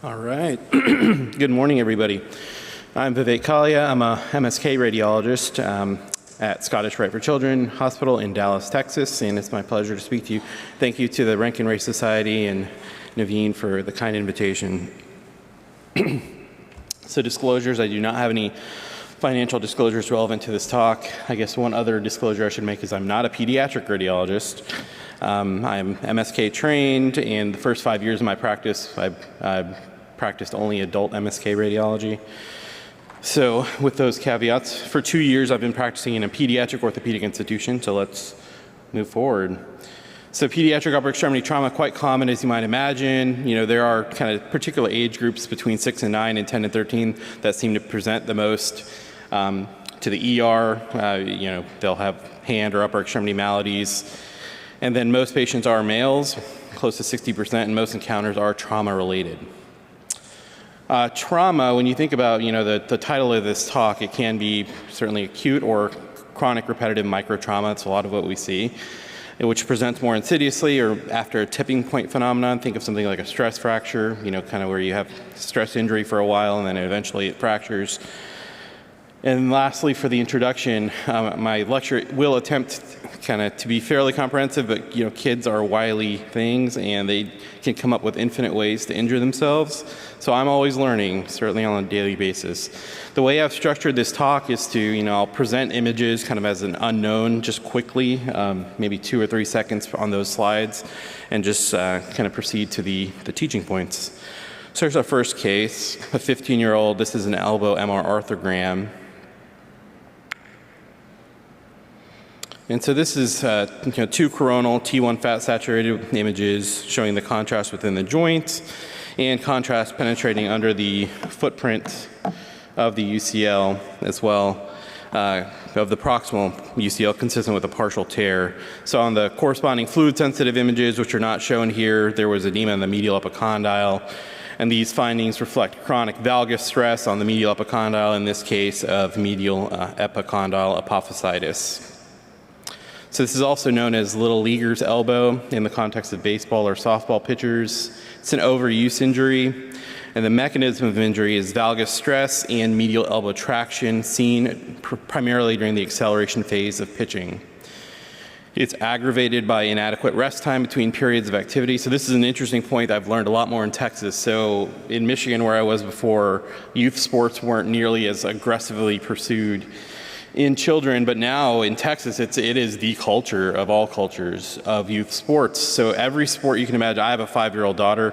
All right. Good morning, everybody. I'm Vivek Kalia. I'm a MSK radiologist at Scottish Rite for Children Hospital in Dallas, Texas, and it's my pleasure to speak to you. Thank you to the Rankin Ray Society and Naveen for the kind invitation. So disclosures, I do not have any financial disclosures relevant to this talk. I guess one other disclosure I should make is I'm not a pediatric radiologist. I'm MSK trained, and the first 5 years of my practice, I practiced only adult MSK radiology. So with those caveats, for 2 years I've been practicing in a pediatric orthopedic institution, so let's move forward. So pediatric upper extremity trauma, quite common as you might imagine. You know, there are kind of particular age groups between 6 and 9 and 10 and 13 that seem to present the most to the ER. You know, they'll have hand or upper extremity maladies. And then most patients are males, close to 60%, and most encounters are trauma related. Trauma, when you think about, you know, the title of this talk, it can be certainly acute or chronic repetitive microtrauma. It's a lot of what we see, which presents more insidiously or after a tipping point phenomenon. Think of something like a stress fracture, you know, kind of where you have stress injury for a while and then eventually it fractures. And lastly, for the introduction, my lecture will attempt kind of to be fairly comprehensive, but you know, kids are wily things and they can come up with infinite ways to injure themselves. So I'm always learning, certainly on a daily basis. The way I've structured this talk is to, you know, I'll present images kind of as an unknown, just quickly, maybe 2 or 3 seconds on those slides, and just kind of proceed to the teaching points. So here's our first case, a 15-year-old. This is an elbow MR arthrogram. And so this is you know, 2 coronal T1 fat saturated images showing the contrast within the joint and contrast penetrating under the footprint of the UCL as well, of the proximal UCL consistent with a partial tear. So on the corresponding fluid sensitive images, which are not shown here, there was edema in the medial epicondyle. And these findings reflect chronic valgus stress on the medial epicondyle, in this case of medial epicondyle apophysitis. So this is also known as little leaguer's elbow in the context of baseball or softball pitchers. It's an overuse injury, and the mechanism of injury is valgus stress and medial elbow traction seen primarily during the acceleration phase of pitching. It's aggravated by inadequate rest time between periods of activity. So this is an interesting point I've learned a lot more in Texas. So in Michigan, where I was before, youth sports weren't nearly as aggressively pursued in children, but now in Texas, it is the culture of all cultures of youth sports. So every sport you can imagine. I have a 5-year-old daughter.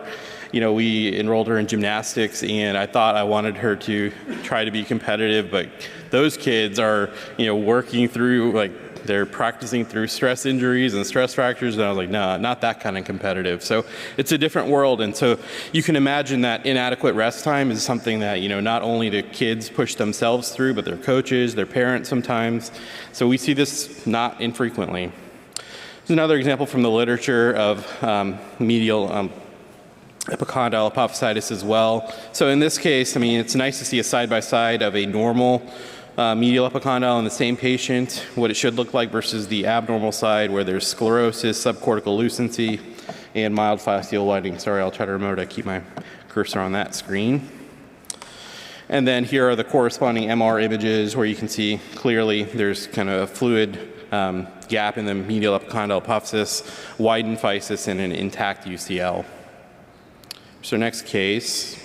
You know, we enrolled her in gymnastics, and I thought I wanted her to try to be competitive, but those kids are, you know, working through, like, they're practicing through stress injuries and stress fractures, and I was like, no, not that kind of competitive. So it's a different world, and so you can imagine that inadequate rest time is something that, you know, not only the kids push themselves through, but their coaches, their parents sometimes. So we see this not infrequently. There's another example from the literature of medial epicondyle apophysitis as well. So in this case, I mean, it's nice to see a side-by-side of a normal medial epicondyle in the same patient, what it should look like versus the abnormal side where there's sclerosis, subcortical lucency, and mild fascial whitening. Sorry, I'll try to remember to keep my cursor on that screen. And then here are the corresponding MR images where you can see clearly there's kind of a fluid gap in the medial epicondyle apophysis, widened physis, and an intact UCL. So next case.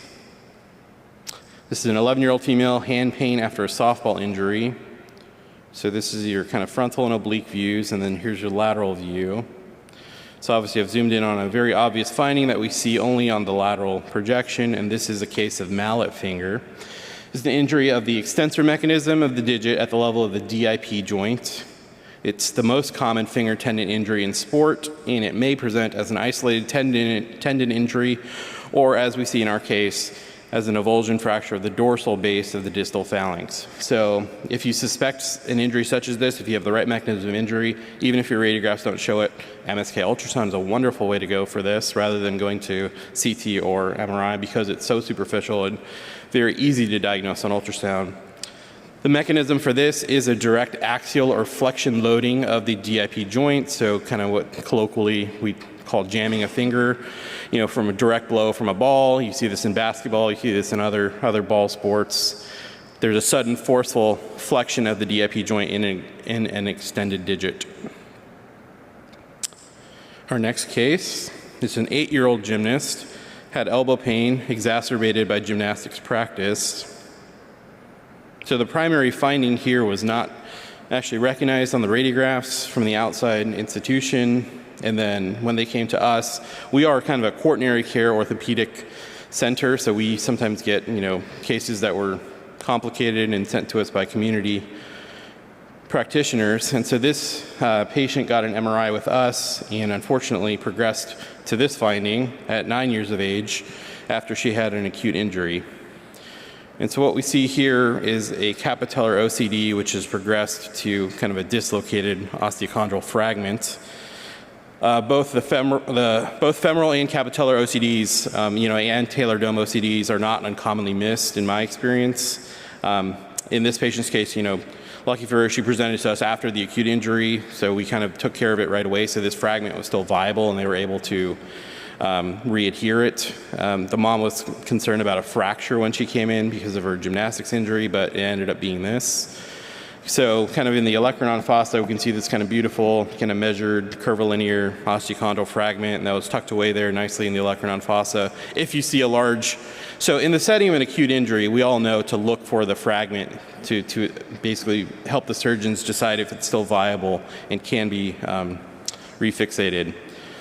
This is an 11-year-old female, hand pain after a softball injury. So this is your kind of frontal and oblique views, and then here's your lateral view. So obviously I've zoomed in on a very obvious finding that we see only on the lateral projection, and this is a case of mallet finger. This is the injury of the extensor mechanism of the digit at the level of the DIP joint. It's the most common finger tendon injury in sport, and it may present as an isolated tendon injury, or as we see in our case, as an avulsion fracture of the dorsal base of the distal phalanx. So if you suspect an injury such as this, if you have the right mechanism of injury, even if your radiographs don't show it, MSK ultrasound is a wonderful way to go for this rather than going to CT or MRI because it's so superficial and very easy to diagnose on ultrasound. The mechanism for this is a direct axial or flexion loading of the DIP joint, so kind of what colloquially we call jamming a finger. from a direct blow from a ball. You see this in basketball, you see this in other ball sports. There's a sudden forceful flexion of the DIP joint in an extended digit. Our next case is an 8-year-old gymnast, had elbow pain exacerbated by gymnastics practice. So the primary finding here was not actually recognized on the radiographs from the outside institution. And then when they came to us, we are kind of a quaternary care orthopedic center, so we sometimes get cases that were complicated and sent to us by community practitioners. And so this patient got an MRI with us and unfortunately progressed to this finding at 9 years of age after she had an acute injury. And so what we see here is a capitellar OCD, which has progressed to kind of a dislocated osteochondral fragment. Both femoral and capitellar OCDs, and Taylor Dome OCDs are not uncommonly missed in my experience. In this patient's case, lucky for her, she presented to us after the acute injury, so we kind of took care of it right away. So this fragment was still viable, and they were able to re-adhere it. The mom was concerned about a fracture when she came in because of her gymnastics injury, but it ended up being this. So kind of in the olecranon fossa, we can see this kind of beautiful, kind of measured curvilinear osteochondral fragment, and that was tucked away there nicely in the olecranon fossa. If you see so in the setting of an acute injury, we all know to look for the fragment to basically help the surgeons decide if it's still viable and can be refixated.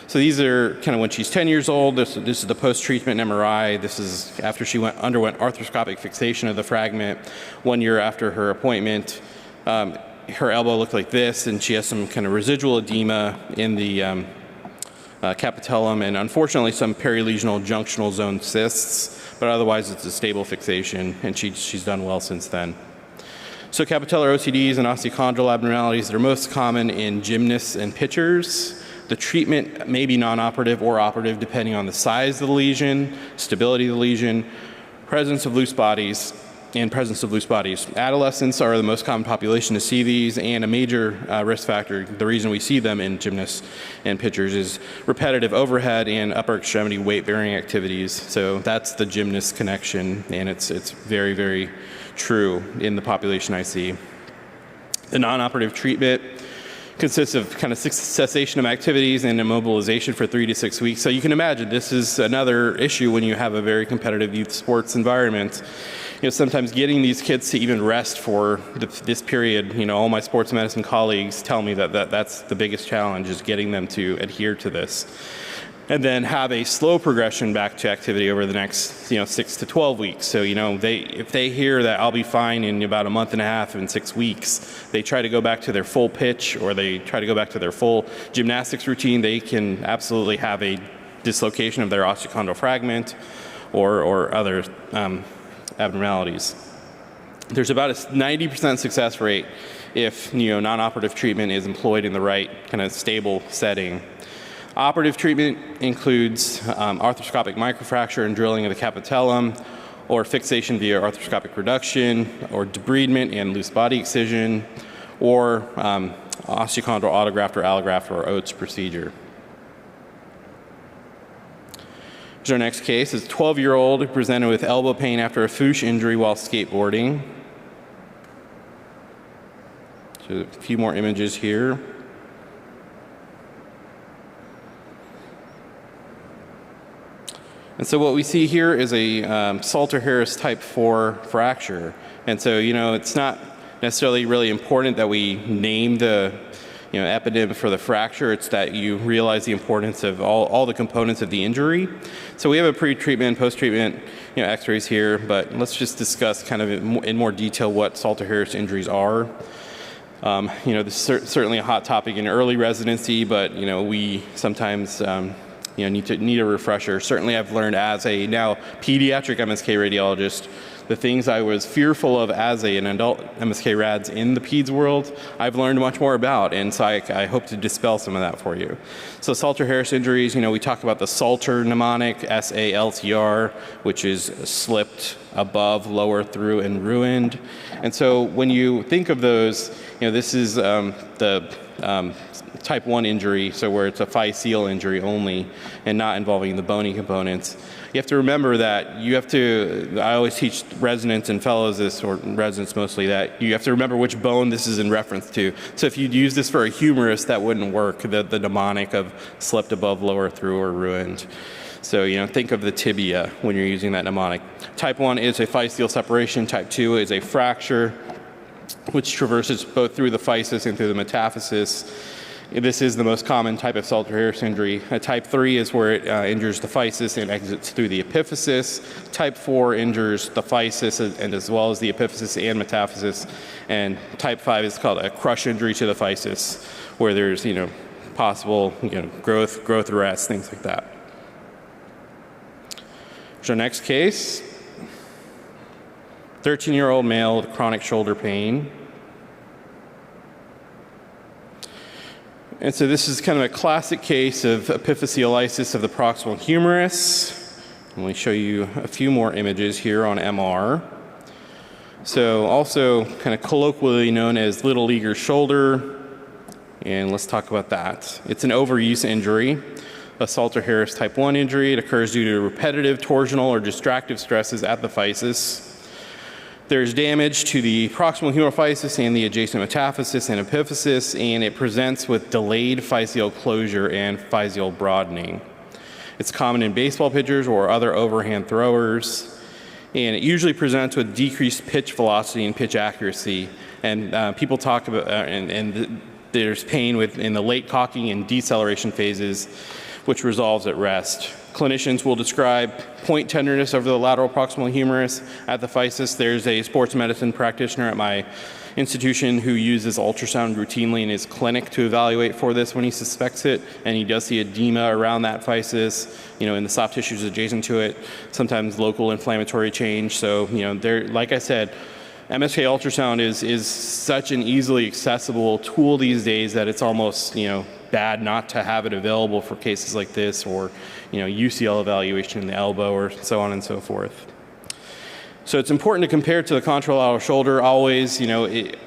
So these are kind of when she's 10 years old. This is the post-treatment MRI. This is after she underwent arthroscopic fixation of the fragment 1 year after her appointment. Her elbow looked like this, and she has some kind of residual edema in the capitellum, and unfortunately some perilesional junctional zone cysts, but otherwise it's a stable fixation, and she's done well since then. So capitellar OCDs and osteochondral abnormalities that are most common in gymnasts and pitchers. The treatment may be non-operative or operative depending on the size of the lesion, stability of the lesion, presence of loose bodies. Adolescents are the most common population to see these, and a major risk factor, the reason we see them in gymnasts and pitchers, is repetitive overhead and upper extremity weight-bearing activities. So that's the gymnast connection, and it's very, very true in the population I see. The non-operative treatment consists of kind of cessation of activities and immobilization for 3 to 6 weeks. So you can imagine this is another issue when you have a very competitive youth sports environment. Sometimes getting these kids to even rest for this period, all my sports medicine colleagues tell me that's the biggest challenge, is getting them to adhere to this. And then have a slow progression back to activity over the next 6 to 12 weeks. So if they hear that I'll be fine in about a month and a half and 6 weeks, they try to go back to their full pitch, or they try to go back to their full gymnastics routine, they can absolutely have a dislocation of their osteochondral fragment or other abnormalities. There's about a 90% success rate if non-operative treatment is employed in the right kind of stable setting. Operative treatment includes arthroscopic microfracture and drilling of the capitellum, or fixation via arthroscopic reduction, or debridement and loose body excision, or osteochondral autograft or allograft or Oates procedure. Here's our next case. It's a 12-year-old who presented with elbow pain after a Fuchs injury while skateboarding. So a few more images here. And so what we see here is a Salter-Harris type 4 fracture. And so, it's not necessarily really important that we name the epinym for the fracture. It's that you realize the importance of all the components of the injury. So we have a pre-treatment, post-treatment x-rays here, but let's just discuss kind of in more detail what Salter-Harris injuries are. This is certainly a hot topic in early residency, but we sometimes need a refresher. Certainly I've learned as a now pediatric MSK radiologist, the things I was fearful of as an adult MSK rads in the peds world, I've learned much more about, and so I hope to dispel some of that for you. So Salter-Harris injuries, we talk about the Salter mnemonic, SALTR, which is slipped, above, lower, through, and ruined. And so when you think of those, this is the type 1 injury, so where it's a physeal injury only and not involving the bony components. You have to remember that I always teach residents and fellows this, or residents mostly, that you have to remember which bone this is in reference to. So if you'd use this for a humerus, that wouldn't work, the mnemonic of slipped above, lower through, or ruined. So, think of the tibia when you're using that mnemonic. Type 1 is a physeal separation. Type 2 is a fracture, which traverses both through the physis and through the metaphysis. This is the most common type of Salter-Harris injury. Type 3 is where it injures the physis and exits through the epiphysis. Type 4 injures the physis and as well as the epiphysis and metaphysis. And type 5 is called a crush injury to the physis, where there's possible growth arrest, things like that. So next case, 13-year-old male with chronic shoulder pain. And so this is kind of a classic case of epiphysealysis of the proximal humerus. Let me show you a few more images here on MR. So also kind of colloquially known as little leaguer's shoulder. And let's talk about that. It's an overuse injury, a Salter-Harris type 1 injury. It occurs due to repetitive torsional or distractive stresses at the physis. There's damage to the proximal humeral physis and the adjacent metaphysis and epiphysis, and it presents with delayed physeal closure and physeal broadening. It's common in baseball pitchers or other overhand throwers, and it usually presents with decreased pitch velocity and pitch accuracy. And people talk about, there's pain in the late cocking and deceleration phases, which resolves at rest. Clinicians will describe point tenderness over the lateral proximal humerus at the physis. There's a sports medicine practitioner at my institution who uses ultrasound routinely in his clinic to evaluate for this when he suspects it, and he does see edema around that physis, in the soft tissues adjacent to it, sometimes local inflammatory change. So, like I said, MSK ultrasound is such an easily accessible tool these days that it's almost, bad not to have it available for cases like this, or, UCL evaluation in the elbow, or so on and so forth. So it's important to compare to the contralateral shoulder always.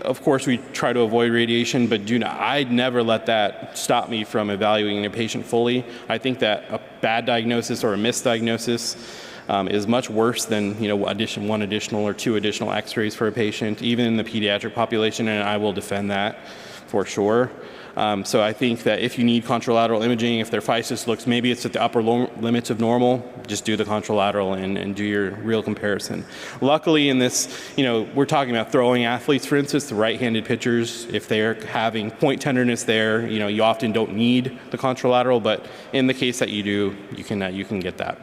Of course, we try to avoid radiation, but I'd never let that stop me from evaluating a patient fully. I think that a bad diagnosis or a misdiagnosis is much worse than one additional or two additional x-rays for a patient, even in the pediatric population, and I will defend that for sure. So I think that if you need contralateral imaging, if their physis looks, maybe it's at the upper limits of normal, just do the contralateral and do your real comparison. Luckily in this, we're talking about throwing athletes, for instance, the right-handed pitchers. If they're having point tenderness there, you often don't need the contralateral, but in the case that you do, you can get that.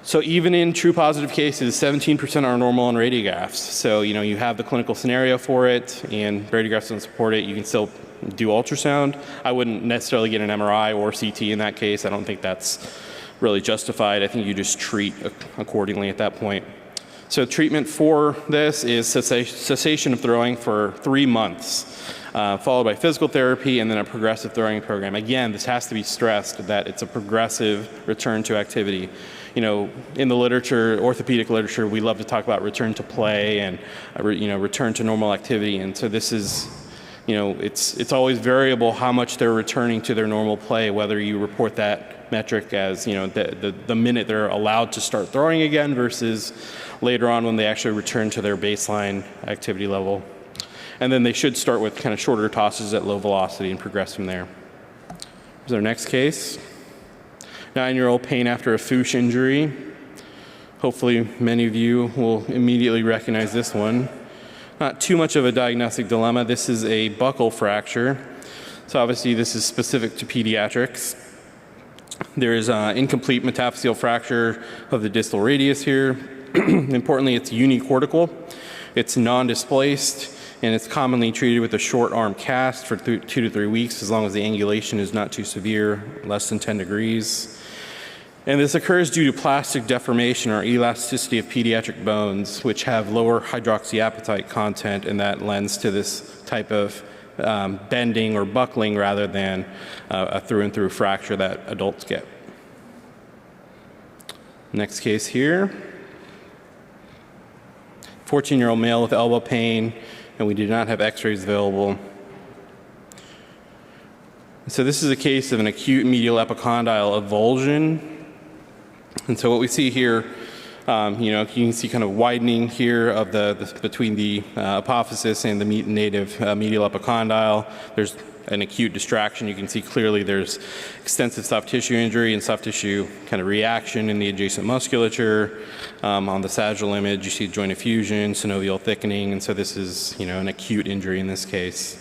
So even in true positive cases, 17% are normal on radiographs. So, you have the clinical scenario for it, and radiographs don't support it. You can still do ultrasound. I wouldn't necessarily get an MRI or CT in that case. I don't think that's really justified. I think you just treat accordingly at that point. So treatment for this is cessation of throwing for 3 months, followed by physical therapy and then a progressive throwing program. Again, this has to be stressed that it's a progressive return to activity. In the literature, orthopedic literature, we love to talk about return to play and, return to normal activity. And so this is, it's always variable how much they're returning to their normal play, whether you report that metric as, the minute they're allowed to start throwing again versus later on when they actually return to their baseline activity level. And then they should start with kind of shorter tosses at low velocity and progress from there. Here's our next case. 9-year-old pain after a Fuchs injury. Hopefully many of you will immediately recognize this one. Not too much of a diagnostic dilemma. This is a buccal fracture. So obviously this is specific to pediatrics. There is an incomplete metaphyseal fracture of the distal radius here. Importantly, it's unicortical. It's non-displaced, and it's commonly treated with a short arm cast for 2 to 3 weeks, as long as the angulation is not too severe, less than 10 degrees. And this occurs due to plastic deformation or elasticity of pediatric bones, which have lower hydroxyapatite content, and that lends to this type of bending or buckling rather than a through and through fracture that adults get. Next case here. 14-year-old male with elbow pain, and we do not have x-rays available. So this is a case of an acute medial epicondyle avulsion. And so what we see here, you can see kind of widening here of between the apophysis and the native medial epicondyle. There's an acute distraction. You can see clearly there's extensive soft tissue injury and soft tissue kind of reaction in the adjacent musculature. On the sagittal image, you see joint effusion, synovial thickening, and so this is, an acute injury in this case.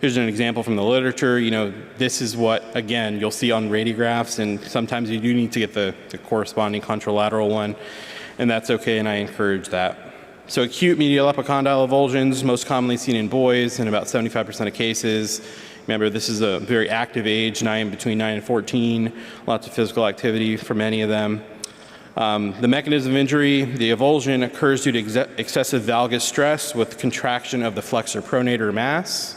Here's an example from the literature. This is what, again, you'll see on radiographs, and sometimes you do need to get the corresponding contralateral one, and that's okay, and I encourage that. So acute medial epicondyle avulsions, most commonly seen in boys in about 75% of cases. Remember, this is a very active age, between 9 and 14, lots of physical activity for many of them. The mechanism of injury, the avulsion occurs due to excessive valgus stress with contraction of the flexor pronator mass.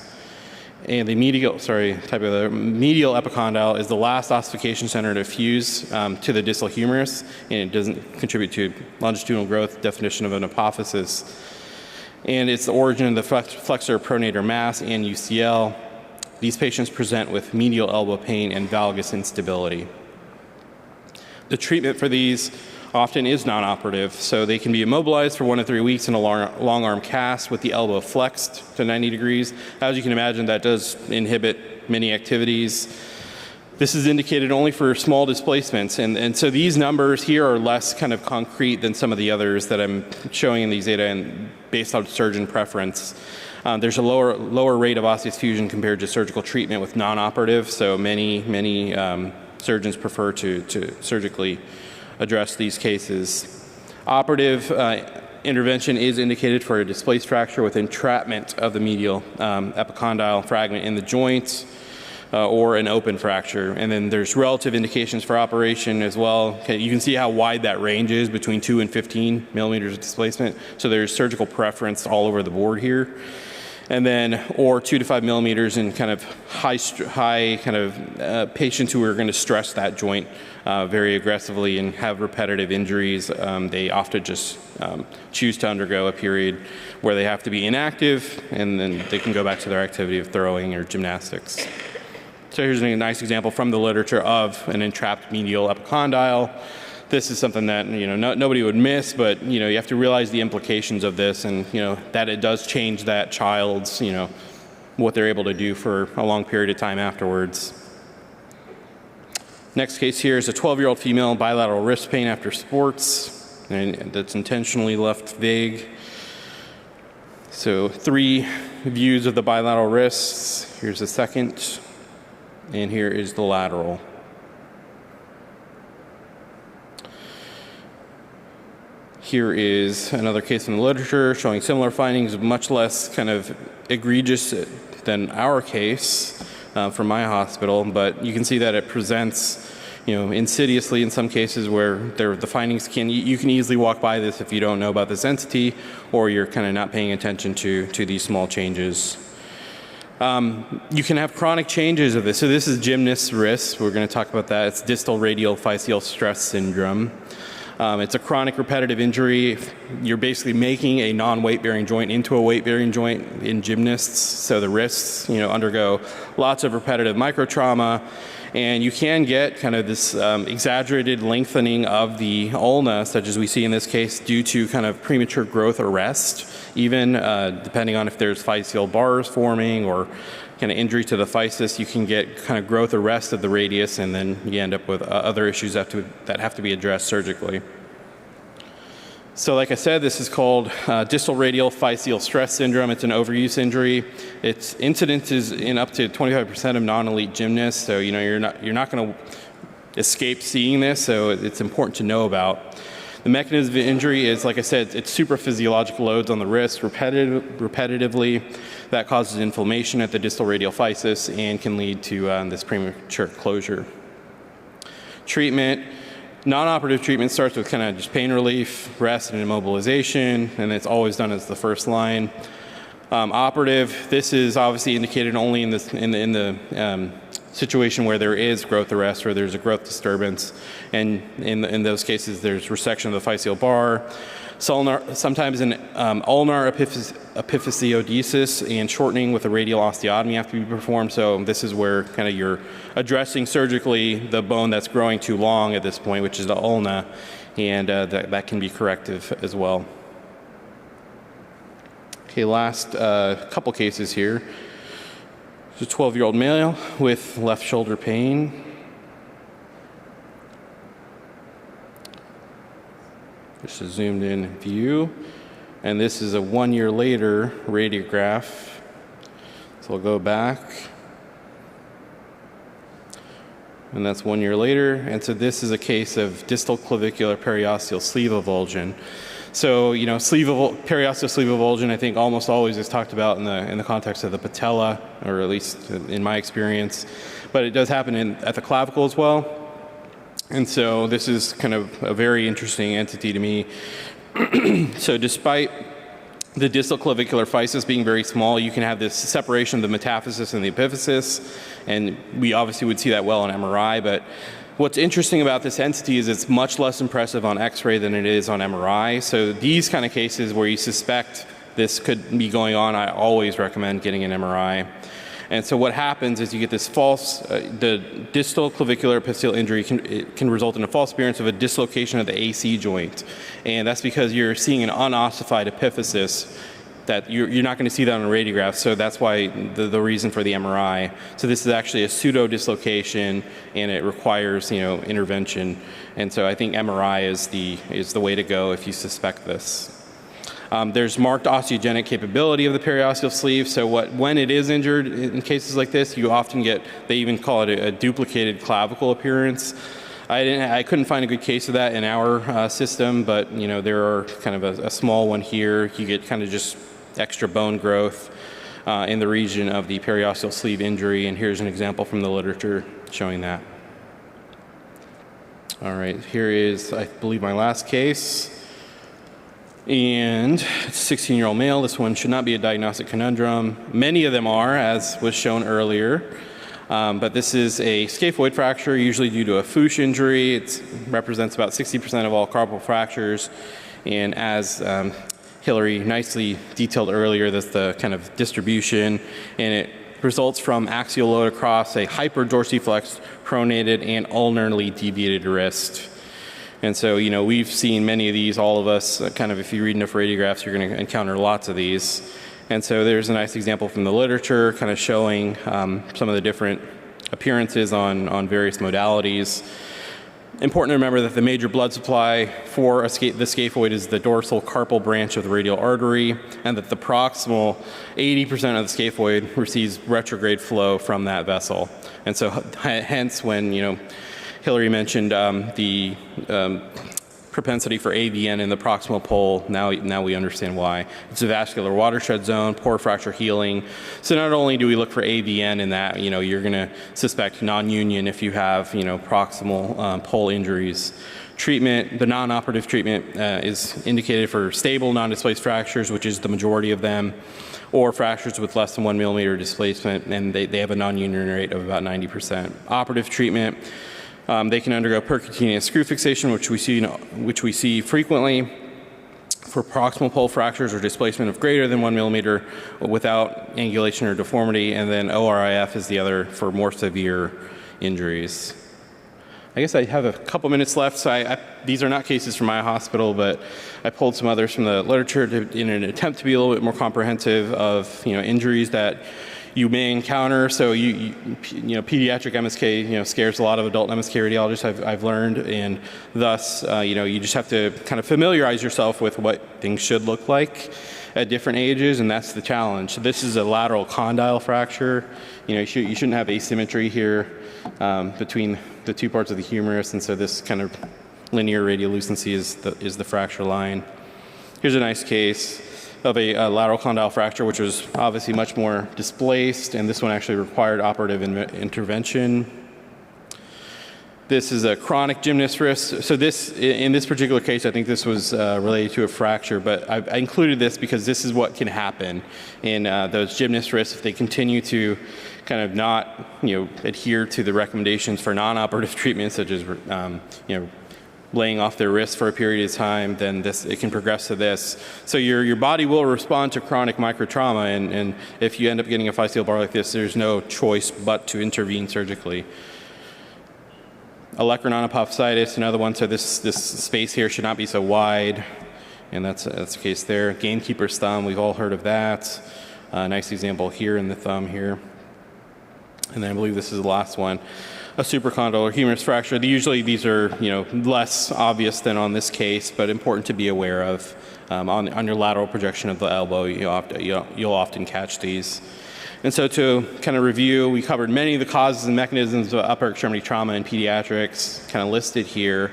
And the medial epicondyle is the last ossification center to fuse to the distal humerus, and it doesn't contribute to longitudinal growth, definition of an apophysis. And it's the origin of the flexor pronator mass and UCL. These patients present with medial elbow pain and valgus instability. The treatment for these often is non-operative, so they can be immobilized for 1 to 3 weeks in a long arm cast with the elbow flexed to 90 degrees. As you can imagine, that does inhibit many activities. This is indicated only for small displacements, and so these numbers here are less kind of concrete than some of the others that I'm showing in these data, and based on surgeon preference. There's a lower rate of osseous fusion compared to surgical treatment with non-operative, so many surgeons prefer to surgically address these cases. Operative intervention is indicated for a displaced fracture with entrapment of the medial epicondyle fragment in the joint or an open fracture. And then there's relative indications for operation as well. Okay, you can see how wide that range is between 2 and 15 millimeters of displacement. So there's surgical preference all over the board here. And then, or 2 to 5 millimeters in kind of high kind of patients who are going to stress that joint very aggressively and have repetitive injuries. They often just choose to undergo a period where they have to be inactive, and then they can go back to their activity of throwing or gymnastics. So here's a nice example from the literature of an entrapped medial epicondyle. This is something that nobody would miss, but you have to realize the implications of this, and that it does change that child's what they're able to do for a long period of time afterwards. Next case here is a 12-year-old female bilateral wrist pain after sports, and that's intentionally left vague. So 3 views of the bilateral wrists. Here's the second, and here is the lateral. Here is another case in the literature showing similar findings, much less kind of egregious than our case from my hospital, but you can see that it presents, insidiously in some cases where the findings you can easily walk by this if you don't know about this entity or you're kind of not paying attention to these small changes. You can have chronic changes of this. So this is gymnast's wrist. We're going to talk about that. It's distal radial physeal stress syndrome. It's a chronic repetitive injury. You're basically making a non-weight-bearing joint into a weight-bearing joint in gymnasts. So the wrists, undergo lots of repetitive microtrauma, and you can get kind of this exaggerated lengthening of the ulna, such as we see in this case, due to kind of premature growth arrest, even depending on if there's physeal bars forming or kind of injury to the physis. You can get kind of growth arrest of the radius, and then you end up with other issues that have to be addressed surgically. So like I said, this is called distal radial physeal stress syndrome. It's an overuse injury. Its incidence is in up to 25% of non-elite gymnasts, so you're not going to escape seeing this, so it's important to know about. The mechanism of injury is, like I said, it's supraphysiologic loads on the wrist repetitively. That causes inflammation at the distal radial physis and can lead to this premature closure. Treatment. Non-operative treatment starts with kind of just pain relief, rest, and immobilization, and it's always done as the first line. Operative, this is obviously indicated only in the situation where there is growth arrest or there's a growth disturbance, and in those cases there's resection of the physeal bar. Sometimes an ulnar epiphysiodesis and shortening with a radial osteotomy have to be performed. So this is where kind of you're addressing surgically the bone that's growing too long at this point, which is the ulna, and that can be corrective as well. Okay, last couple cases here. There's a 12-year-old male with left shoulder pain. This is a zoomed in view. And this is a 1 year later radiograph. So I'll go back. And that's 1 year later. And so this is a case of distal clavicular periosteal sleeve avulsion. So, you know, periosteal sleeve avulsion, I think almost always is talked about in the context of the patella, or at least in my experience. But it does happen at the clavicle as well. And so this is kind of a very interesting entity to me. So despite the distal clavicular physis being very small, you can have this separation of the metaphysis and the epiphysis, and we obviously would see that well on MRI. But what's interesting about this entity is it's much less impressive on X-ray than it is on MRI. So these kind of cases where you suspect this could be going on, I always recommend getting an MRI. And so what happens is you get this the distal clavicular epiphyseal injury can result in a false appearance of a dislocation of the AC joint. And that's because you're seeing an unossified epiphysis that you're not going to see that on a radiograph. So that's why the reason for the MRI. So this is actually a pseudo dislocation, and it requires, you know, intervention. And so I think MRI is the way to go if you suspect this. There's marked osteogenic capability of the periosteal sleeve. So when it is injured in cases like this, you often get, they even call it a duplicated clavicle appearance. I couldn't find a good case of that in our system, but you know, there are kind of a small one here. You get kind of just extra bone growth in the region of the periosteal sleeve injury, and here's an example from the literature showing that. All right, here is, I believe, my last case. And it's a 16-year-old male. This one should not be a diagnostic conundrum. Many of them are, as was shown earlier. But this is a scaphoid fracture, usually due to a Fuchs injury. It represents about 60% of all carpal fractures. And as Hillary nicely detailed earlier, that's the kind of distribution. And it results from axial load across a hyperdorsiflex, pronated, and ulnarly deviated wrist. And so, you know, we've seen many of these, all of us, kind of if you read enough radiographs, you're going to encounter lots of these. And so there's a nice example from the literature kind of showing some of the different appearances on various modalities. Important to remember that the major blood supply for the scaphoid is the dorsal carpal branch of the radial artery, and that the proximal 80% of the scaphoid receives retrograde flow from that vessel. And so hence when, you know, Hillary mentioned the propensity for AVN in the proximal pole. Now we understand why. It's a vascular watershed zone, poor fracture healing. So not only do we look for AVN in that, you know, you're going to suspect non-union if you have, you know, proximal pole injuries. Treatment, the non-operative treatment is indicated for stable non-displaced fractures, which is the majority of them, or fractures with less than 1 millimeter displacement, and they have a non-union rate of about 90%. Operative treatment, they can undergo percutaneous screw fixation, which we see frequently for proximal pole fractures or displacement of greater than 1 millimeter without angulation or deformity, and then ORIF is the other for more severe injuries. I guess I have a couple minutes left, so these are not cases from my hospital, but I pulled some others from the literature in an attempt to be a little bit more comprehensive of, you know, injuries that you may encounter. So you know, pediatric MSK, you know, scares a lot of adult MSK radiologists, I've learned, and thus, you know, you just have to kind of familiarize yourself with what things should look like at different ages, and that's the challenge. So this is a lateral condyle fracture. You know, you shouldn't have asymmetry here between the two parts of the humerus, and so this kind of linear radiolucency is the fracture line. Here's a nice case of a lateral condyle fracture, which was obviously much more displaced, and this one actually required operative intervention. This is a chronic gymnast wrist. So in this particular case, I think this was related to a fracture, but I included this because this is what can happen in those gymnast wrists if they continue to kind of not, adhere to the recommendations for non-operative treatment, such as, laying off their wrist for a period of time, then it can progress to this. So your body will respond to chronic microtrauma, and if you end up getting a physeal bar like this, there's no choice but to intervene surgically. Olecranon apophysitis, another one, so this space here should not be so wide, and that's the case there. Gamekeeper's thumb, we've all heard of that. Nice example here in the thumb here. And then I believe this is the last one. A supracondylar humerus fracture. Usually these are less obvious than on this case, but important to be aware of. On your lateral projection of the elbow, you'll often catch these. And so to kind of review, we covered many of the causes and mechanisms of upper extremity trauma in pediatrics, kind of listed here.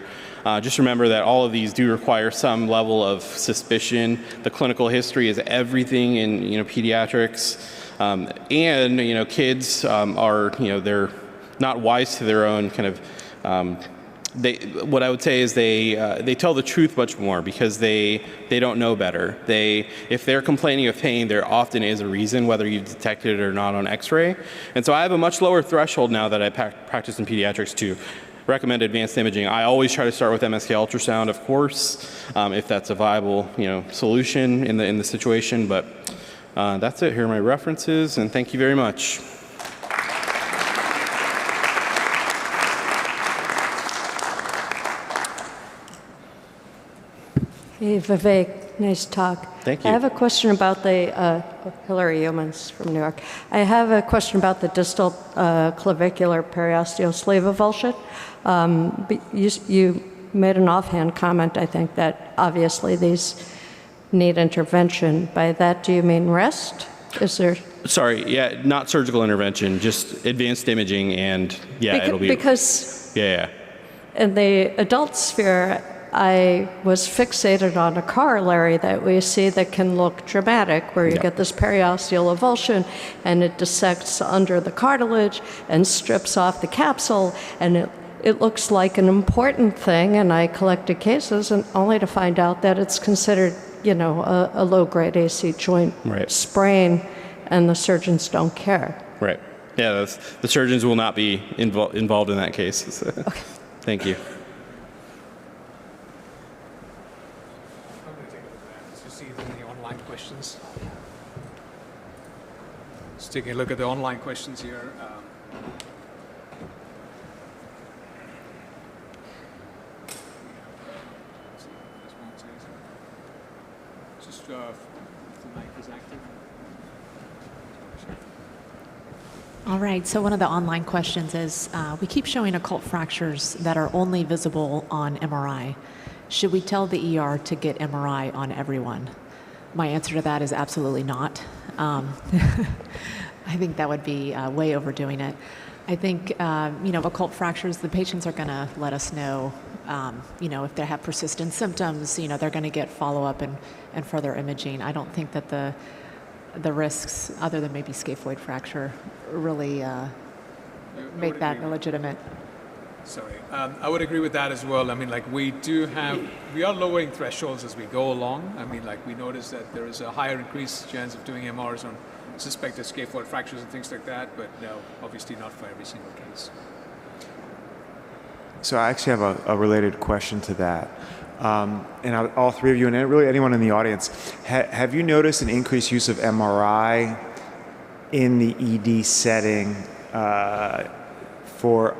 Just remember that all of these do require some level of suspicion. The clinical history is everything in pediatrics, and kids are they're not wise to their own kind of. What I would say is they tell the truth much more because they don't know better. If they're complaining of pain, there often is a reason, whether you've detected it or not on X-ray. And so I have a much lower threshold now that I practice in pediatrics to recommend advanced imaging. I always try to start with MSK ultrasound, of course, if that's a viable solution in the situation. But that's it. Here are my references, and thank you very much. Hey, Vivek, nice talk. Thank you. I have a question about the, Hillary Yeomans from New York. I have a question about the distal clavicular periosteal sleeve avulsion. You made an offhand comment, I think, that obviously these need intervention. By that, do you mean rest? Is there... Sorry, yeah, not surgical intervention, just advanced imaging, and it'll be... Because... Yeah. In the adult sphere, I was fixated on a corollary that we see that can look dramatic, where you get this periosteal avulsion, and it dissects under the cartilage and strips off the capsule, and it looks like an important thing, and I collected cases, and only to find out that it's considered, a low-grade AC joint sprain, and the surgeons don't care. Right. Yeah, the surgeons will not be involved in that case. So. Okay. Thank you. Just taking a look at the online questions here. Just if the mic is active. All right, so one of the online questions is, we keep showing occult fractures that are only visible on MRI. Should we tell the ER to get MRI on everyone? My answer to that is absolutely not. I think that would be way overdoing it. I think, occult fractures, the patients are going to let us know, if they have persistent symptoms, they're going to get follow-up and further imaging. I don't think that the risks, other than maybe scaphoid fracture, really make that illegitimate. Sorry, I would agree with that as well. I mean, we are lowering thresholds as we go along. I mean, we notice that there is a higher increased chance of doing MRs on suspected scaphoid fractures and things like that, but no, obviously not for every single case. So I actually have a related question to that. And all three of you, and really anyone in the audience, have you noticed an increased use of MRI in the ED setting for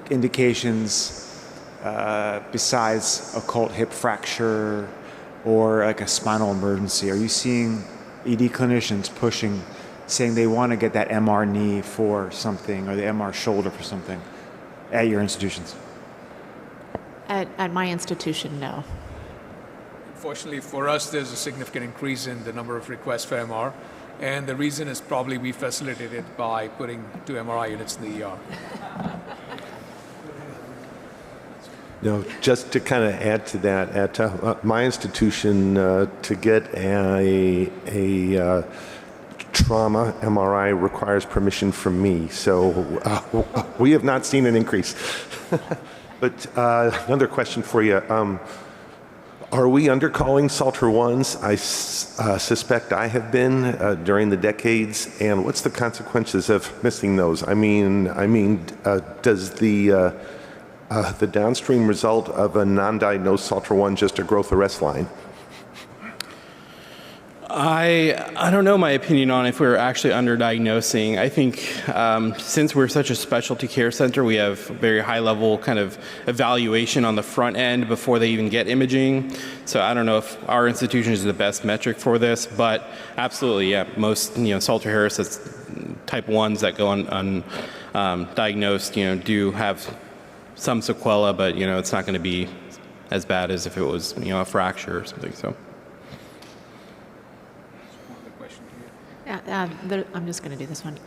indications besides occult hip fracture or a spinal emergency? Are you seeing ED clinicians saying they want to get that MR knee for something or the MR shoulder for something at your institutions? At my institution, no. Unfortunately for us, there's a significant increase in the number of requests for MR, and the reason is probably we facilitate it by putting 2 MRI units in the ER. Just to kind of add to that, at my institution, to get a trauma MRI requires permission from me, so we have not seen an increase. But another question for you. Are we undercalling Salter 1s? I suspect I have been during the decades. And what's the consequences of missing those? I mean, does the downstream result of a non-diagnosed Salter 1 just a growth arrest line? I don't know my opinion on if we're actually underdiagnosing. I think since we're such a specialty care center, we have very high level kind of evaluation on the front end before they even get imaging. So I don't know if our institution is the best metric for this, but absolutely, yeah. Most Salter Harris type 1s that go undiagnosed, do have some sequela, but it's not going to be as bad as if it was a fracture or something. So. I'm just going to do this one.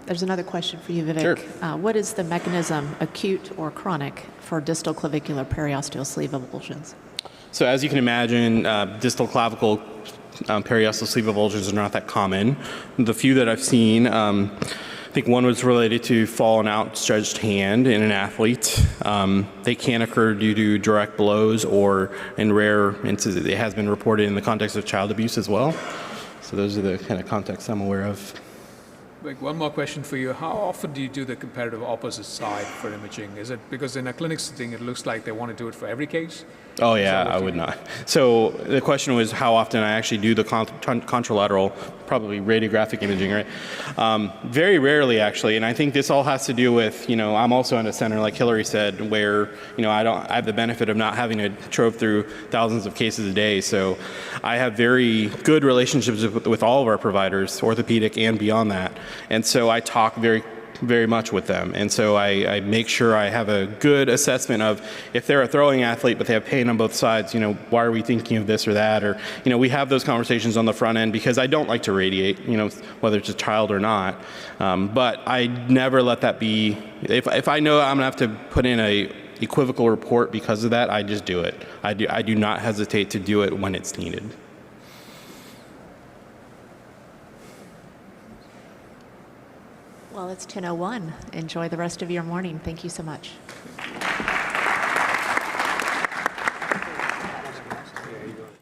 There's another question for you, Vivek. Sure. What is the mechanism, acute or chronic, for distal clavicular periosteal sleeve avulsions? So as you can imagine, distal clavicle periosteal sleeve avulsions are not that common. The few that I've seen, I think one was related to fall and outstretched hand in an athlete. They can occur due to direct blows or in rare instances, it has been reported in the context of child abuse as well. So those are the kind of contexts I'm aware of. Like, one more question for you. How often do you do the comparative opposite side for imaging? Is it because in a clinic setting it looks like they want to do it for every case? Oh yeah, I would not. So the question was how often I actually do the contralateral, probably radiographic imaging, right? Very rarely actually, and I think this all has to do with, I'm also in a center like Hillary said, where I have the benefit of not having to trove through thousands of cases a day. So I have very good relationships with all of our providers, orthopedic and beyond that, and so I talk very much with them. And so I make sure I have a good assessment of if they're a throwing athlete but they have pain on both sides, why are we thinking of this or that? Or, we have those conversations on the front end because I don't like to radiate, whether it's a child or not. But I never let that be, if I know I'm gonna have to put in a equivocal report because of that, I just do it. I do not hesitate to do it when it's needed. Well, it's 10:01. Enjoy the rest of your morning. Thank you so much.